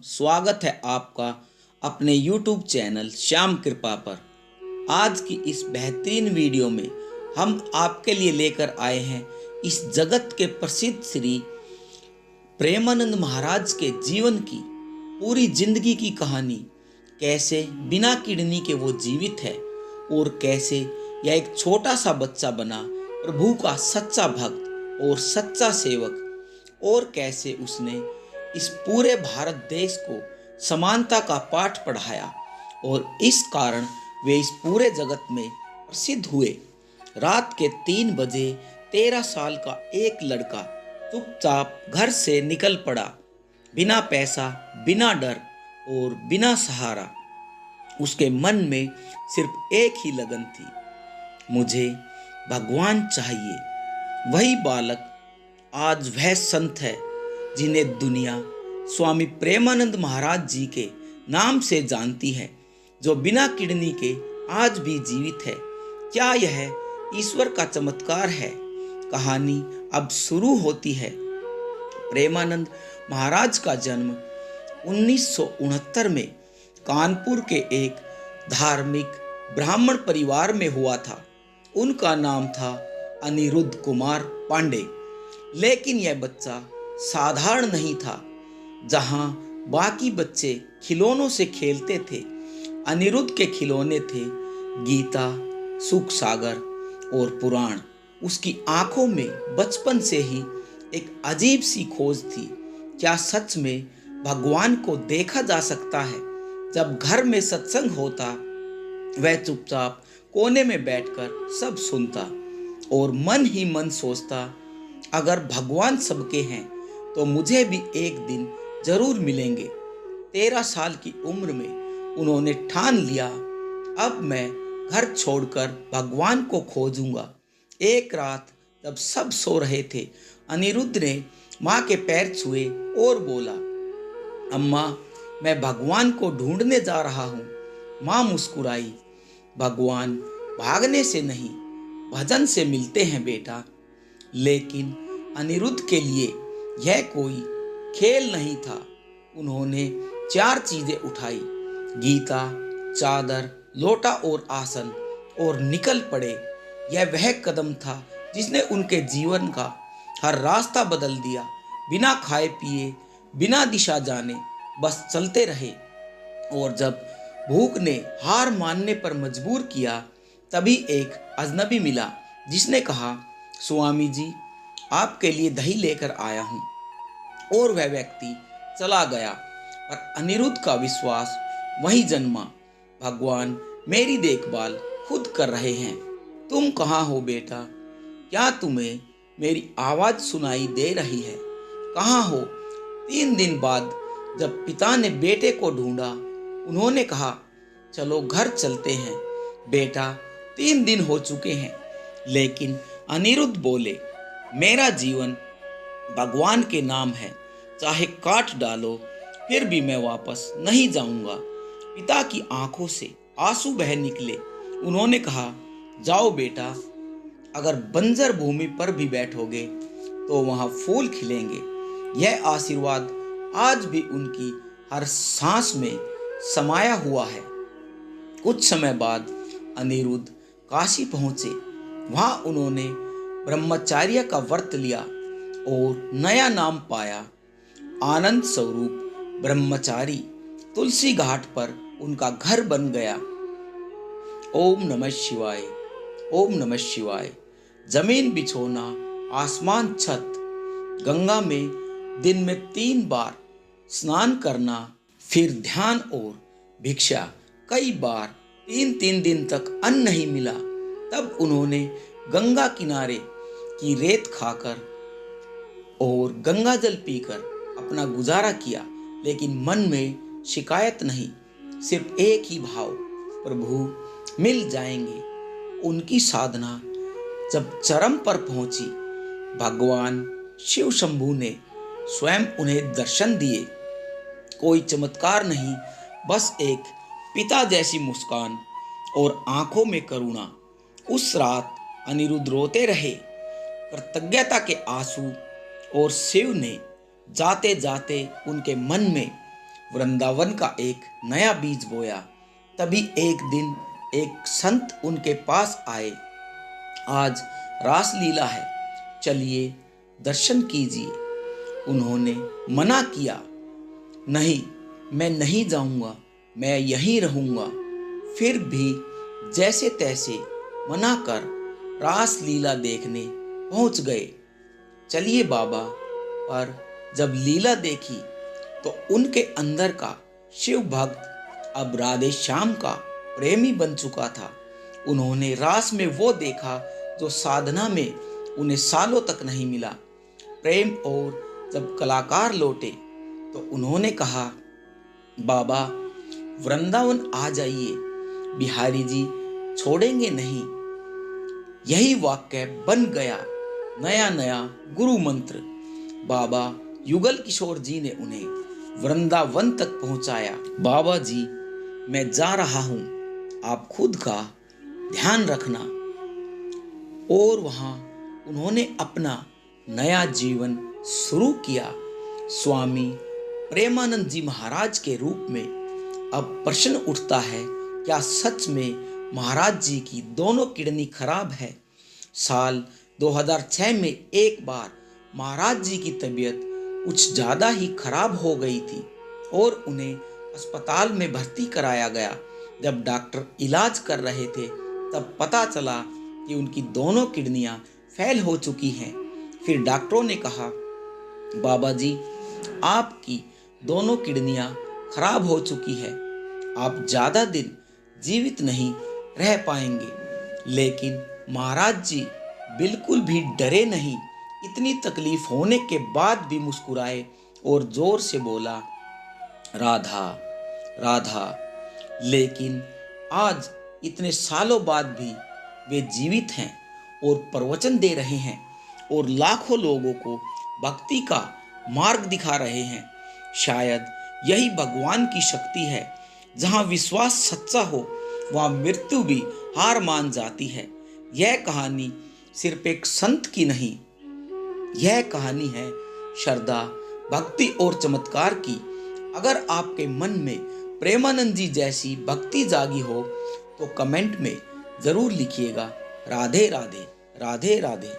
स्वागत है आपका अपने YouTube चैनल श्याम कृपा पर। आज की इस बेहतरीन वीडियो में हम आपके लिए लेकर आए हैं इस जगत के प्रसिद्ध श्री प्रेमानंद महाराज के जीवन की पूरी जिंदगी की कहानी। कैसे बिना किडनी के वो जीवित है और कैसे यह एक छोटा सा बच्चा बना प्रभु का सच्चा भक्त और सच्चा सेवक, और कैसे उसने इस पूरे भारत देश को समानता का पाठ पढ़ाया और इस कारण वे इस पूरे जगत में प्रसिद्ध हुए। रात के 3 बजे 13 साल का एक लड़का चुपचाप घर से निकल पड़ा, बिना पैसा, बिना डर और बिना सहारा। उसके मन में सिर्फ एक ही लगन थी, मुझे भगवान चाहिए। वही बालक आज वह संत है जिन्हें दुनिया स्वामी प्रेमानंद महाराज जी के नाम से जानती है, जो बिना किडनी के आज भी जीवित है। क्या यह ईश्वर का चमत्कार है? कहानी अब शुरू होती है। प्रेमानंद महाराज का जन्म 1969 में कानपुर के एक धार्मिक ब्राह्मण परिवार में हुआ था। उनका नाम था अनिरुद्ध कुमार पांडे। लेकिन यह बच्चा साधारण नहीं था। जहां बाकी बच्चे खिलौनों से खेलते थे, अनिरुद्ध के खिलौने थे गीता, सुख सागर और पुराण। उसकी आंखों में बचपन से ही एक अजीब सी खोज थी। क्या सच में भगवान को देखा जा सकता है? जब घर में सत्संग होता, वह चुपचाप कोने में बैठकर सब सुनता और मन ही मन सोचता, अगर भगवान सबके हैं तो मुझे भी एक दिन जरूर मिलेंगे। 13 साल की उम्र में उन्होंने ठान लिया, अब मैं घर छोड़कर भगवान को खोजूंगा। एक रात जब सब सो रहे थे, अनिरुद्ध ने माँ के पैर छुए और बोला, अम्मा, मैं भगवान को ढूंढने जा रहा हूँ। माँ मुस्कुराई, भगवान भागने से नहीं, भजन से मिलते हैं बेटा। लेकिन अनिरुद्ध के लिए यह कोई खेल नहीं था। उन्होंने 4 चीजें उठाई, गीता, चादर, लोटा और आसन, और निकल पड़े। यह वह कदम था जिसने उनके जीवन का हर रास्ता बदल दिया। बिना खाए पिए, बिना दिशा जाने बस चलते रहे। और जब भूख ने हार मानने पर मजबूर किया, तभी एक अजनबी मिला जिसने कहा, स्वामी जी, आपके लिए दही लेकर आया हूँ। और वह व्यक्ति चला गया। पर अनिरुद्ध का विश्वास वहीं जन्मा, भगवान मेरी देखभाल खुद कर रहे हैं। तुम कहाँ हो बेटा? क्या तुम्हें मेरी आवाज सुनाई दे रही है? कहाँ हो? 3 दिन बाद जब पिता ने बेटे को ढूंढा, उन्होंने कहा, चलो घर चलते हैं बेटा, 3 दिन हो चुके हैं। लेकिन अनिरुद्ध बोले, मेरा जीवन भगवान के नाम है, चाहे काट डालो फिर भी मैं वापस नहीं जाऊंगा। पिता की आंखों से आंसू बह निकले। उन्होंने कहा, जाओ बेटा, अगर बंजर भूमि पर भी बैठोगे तो वहां फूल खिलेंगे। यह आशीर्वाद आज भी उनकी हर सांस में समाया हुआ है। कुछ समय बाद अनिरुद्ध काशी पहुंचे। वहां उन्होंने ब्रह्मचर्य का व्रत लिया और नया नाम पाया, आनंद स्वरूप ब्रह्मचारी। तुलसी घाट पर उनका घर बन गया। ओम नमः शिवाय, ओम नमः शिवाय। जमीन बिछोना, आसमान छत, गंगा में दिन में 3 बार स्नान करना, फिर ध्यान और भिक्षा। कई बार 3-3 दिन तक अन्न नहीं मिला। तब उन्होंने गंगा किनारे की रेत खाकर और गंगा जल पीकर अपना गुजारा किया। लेकिन मन में शिकायत नहीं, सिर्फ एक ही भाव, प्रभु मिल जाएंगे। उनकी साधना जब चरम पर पहुंची, भगवान शिव शंभू ने स्वयं उन्हें दर्शन दिए। कोई चमत्कार नहीं, बस एक पिता जैसी मुस्कान और आंखों में करुणा। उस रात अनिरुद्ध रोते रहे, कृतज्ञता के आंसू, और शिव ने जाते जाते उनके मन में वृंदावन का एक नया बीज बोया। तभी एक दिन एक संत उनके पास आए। आज रासलीला है, चलिए दर्शन कीजिए। उन्होंने मना किया, नहीं, मैं नहीं जाऊंगा, मैं यहीं रहूंगा। फिर भी जैसे तैसे मना कर रासलीला देखने पहुंच गए। चलिए बाबा, पर जब लीला देखी तो उनके अंदर का शिव भक्त अब राधे श्याम का प्रेमी बन चुका था। उन्होंने रास में वो देखा जो साधना में उन्हें सालों तक नहीं मिला। प्रेम। और जब कलाकार लौटे तो उन्होंने कहा, बाबा वृंदावन आ जाइए, बिहारी जी छोड़ेंगे नहीं। यही वाक्य बन गया नया नया गुरु मंत्र। बाबा युगल किशोर जी ने उन्हें वृंदावन तक पहुंचाया। बाबा जी, मैं जा रहा हूं, आप खुद का ध्यान रखना। और वहां उन्होंने अपना नया जीवन शुरू किया। स्वामी प्रेमानंद जी महाराज के रूप में। अब प्रश्न उठता है, क्या सच में महाराज जी की दोनों किडनी खराब है? साल 2006 में एक बार महाराज जी की तबीयत कुछ ज़्यादा ही खराब हो गई थी और उन्हें अस्पताल में भर्ती कराया गया। जब डॉक्टर इलाज कर रहे थे तब पता चला कि उनकी दोनों किडनियां फेल हो चुकी हैं। फिर डॉक्टरों ने कहा, बाबा जी आपकी दोनों किडनियां खराब हो चुकी है, आप ज़्यादा दिन जीवित नहीं रह पाएंगे। लेकिन महाराज जी बिल्कुल भी डरे नहीं। इतनी तकलीफ होने के बाद भी मुस्कुराए और जोर से बोला, राधा राधा। लेकिन आज इतने सालों बाद भी वे जीवित हैं और प्रवचन दे रहे हैं और लाखों लोगों को भक्ति का मार्ग दिखा रहे हैं। शायद यही भगवान की शक्ति है। जहाँ विश्वास सच्चा हो वहाँ मृत्यु भी हार मान जाती है। यह कहानी सिर्फ एक संत की नहीं, यह कहानी है श्रद्धा, भक्ति और चमत्कार की। अगर आपके मन में प्रेमानंद जी जैसी भक्ति जागी हो तो कमेंट में जरूर लिखिएगा। राधे राधे, राधे राधे।